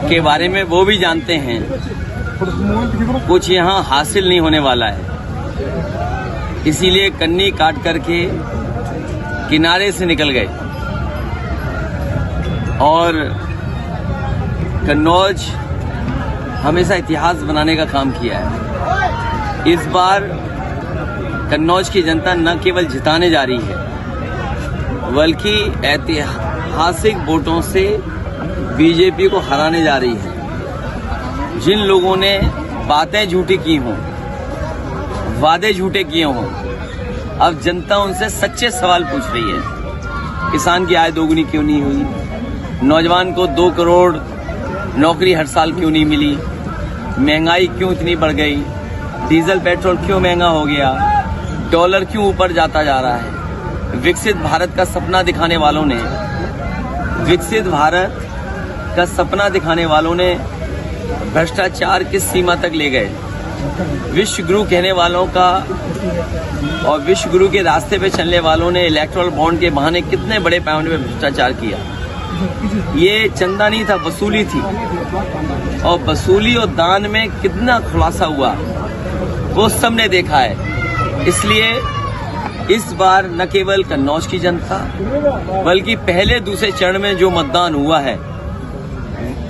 के बारे में वो भी जानते हैं। कुछ यहाँ हासिल नहीं होने वाला है, इसीलिए कन्नी काट करके किनारे से निकल गए और कन्नौज हमेशा इतिहास बनाने का काम किया है। इस बार कन्नौज की जनता न केवल जिताने जा रही है बल्कि ऐतिहासिक वोटों से बीजेपी को हराने जा रही है। जिन लोगों ने बातें झूठी की हों, वादे झूठे किए हों, अब जनता उनसे सच्चे सवाल पूछ रही है। किसान की आय दोगुनी क्यों नहीं हुई? नौजवान को 2 करोड़ नौकरी हर साल क्यों नहीं मिली? महंगाई क्यों इतनी बढ़ गई? डीजल पेट्रोल क्यों महंगा हो गया? डॉलर क्यों ऊपर जाता जा रहा है? विकसित भारत का सपना दिखाने वालों ने भ्रष्टाचार किस सीमा तक ले गए? विश्व गुरु कहने वालों का और विश्व गुरु के रास्ते पे चलने वालों ने इलेक्टोरल बॉन्ड के बहाने कितने बड़े पैमाने पे भ्रष्टाचार किया। ये चंदा नहीं था, वसूली थी, और वसूली और दान में कितना खुलासा हुआ वो सबने देखा है। इसलिए इस बार न केवल कन्नौज की जनता बल्कि पहले दूसरे चरण में जो मतदान हुआ है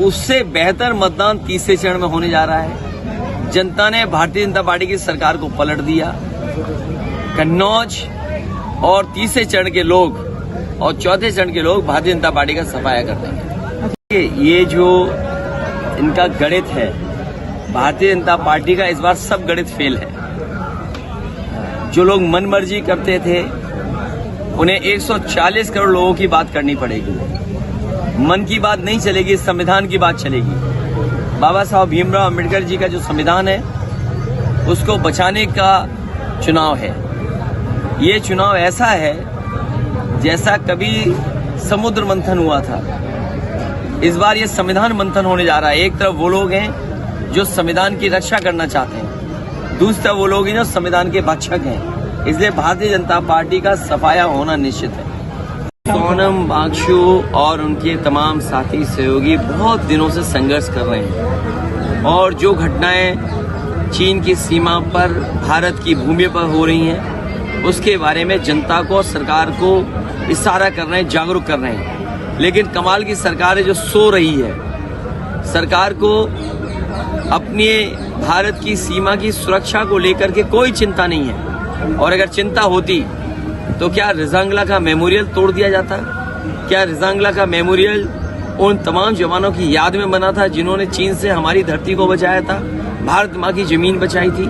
उससे बेहतर मतदान तीसरे चरण में होने जा रहा है। जनता ने भारतीय जनता पार्टी की सरकार को पलट दिया। कन्नौज और तीसरे चरण के लोग और चौथे चरण के लोग भारतीय जनता पार्टी का सफाया कर देंगे। ये जो इनका गणित है, भारतीय जनता पार्टी का इस बार सब गणित फेल है। जो लोग मनमर्जी करते थे उन्हें 140 करोड़ लोगों की बात करनी पड़ेगी। मन की बात नहीं चलेगी, संविधान की बात चलेगी। बाबा साहब भीमराव अम्बेडकर जी का जो संविधान है उसको बचाने का चुनाव है। ये चुनाव ऐसा है जैसा कभी समुद्र मंथन हुआ था। इस बार ये संविधान मंथन होने जा रहा है। एक तरफ वो लोग हैं जो संविधान की रक्षा करना चाहते हैं, दूसरी तरफ वो लोग हैं जो संविधान के भक्षक हैं। इसलिए भारतीय जनता पार्टी का सफाया होना निश्चित है। सोनम वांगचू और उनके तमाम साथी सहयोगी बहुत दिनों से संघर्ष कर रहे हैं और जो घटनाएं चीन की सीमा पर भारत की भूमि पर हो रही हैं उसके बारे में जनता को और सरकार को इशारा कर रहे हैं, जागरूक कर रहे हैं। लेकिन कमाल की सरकार है जो सो रही है। सरकार को अपने भारत की सीमा की सुरक्षा को लेकर के कोई चिंता नहीं है, और अगर चिंता होती तो क्या रिजांगला का मेमोरियल तोड़ दिया जाता? क्या रिजांगला का मेमोरियल उन तमाम जवानों की याद में बना था जिन्होंने चीन से हमारी धरती को बचाया था, भारत माँ की जमीन बचाई थी?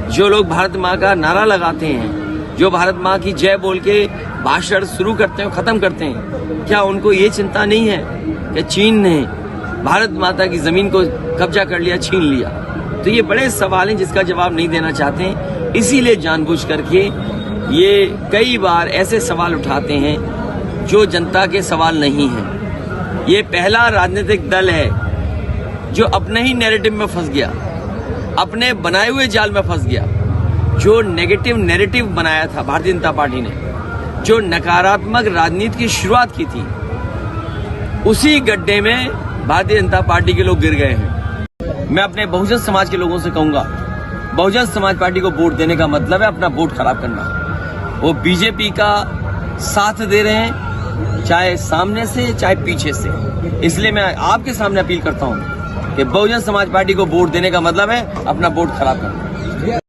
जो लोग भारत माँ का नारा लगाते हैं, जो भारत माँ की जय बोल के भाषण शुरू करते हैं खत्म करते हैं, क्या उनको ये चिंता नहीं है कि चीन ने भारत माता की जमीन को कब्जा कर लिया, छीन लिया? तो ये बड़े सवाल हैं जिसका जवाब नहीं देना चाहते हैं। इसीलिए जानबूझ करके ये कई बार ऐसे सवाल उठाते हैं जो जनता के सवाल नहीं हैं। ये पहला राजनीतिक दल है जो अपने ही नैरेटिव में फंस गया, अपने बनाए हुए जाल में फंस गया। जो नेगेटिव नैरेटिव बनाया था भारतीय जनता पार्टी ने, जो नकारात्मक राजनीति की शुरुआत की थी, उसी गड्ढे में भारतीय जनता पार्टी के लोग गिर गए हैं। मैं अपने बहुजन समाज के लोगों से कहूंगा, बहुजन समाज पार्टी को वोट देने का मतलब है अपना वोट खराब करना। वो बीजेपी का साथ दे रहे हैं, चाहे सामने से चाहे पीछे से। इसलिए मैं आपके सामने अपील करता हूं कि बहुजन समाज पार्टी को वोट देने का मतलब है अपना वोट खराब करना।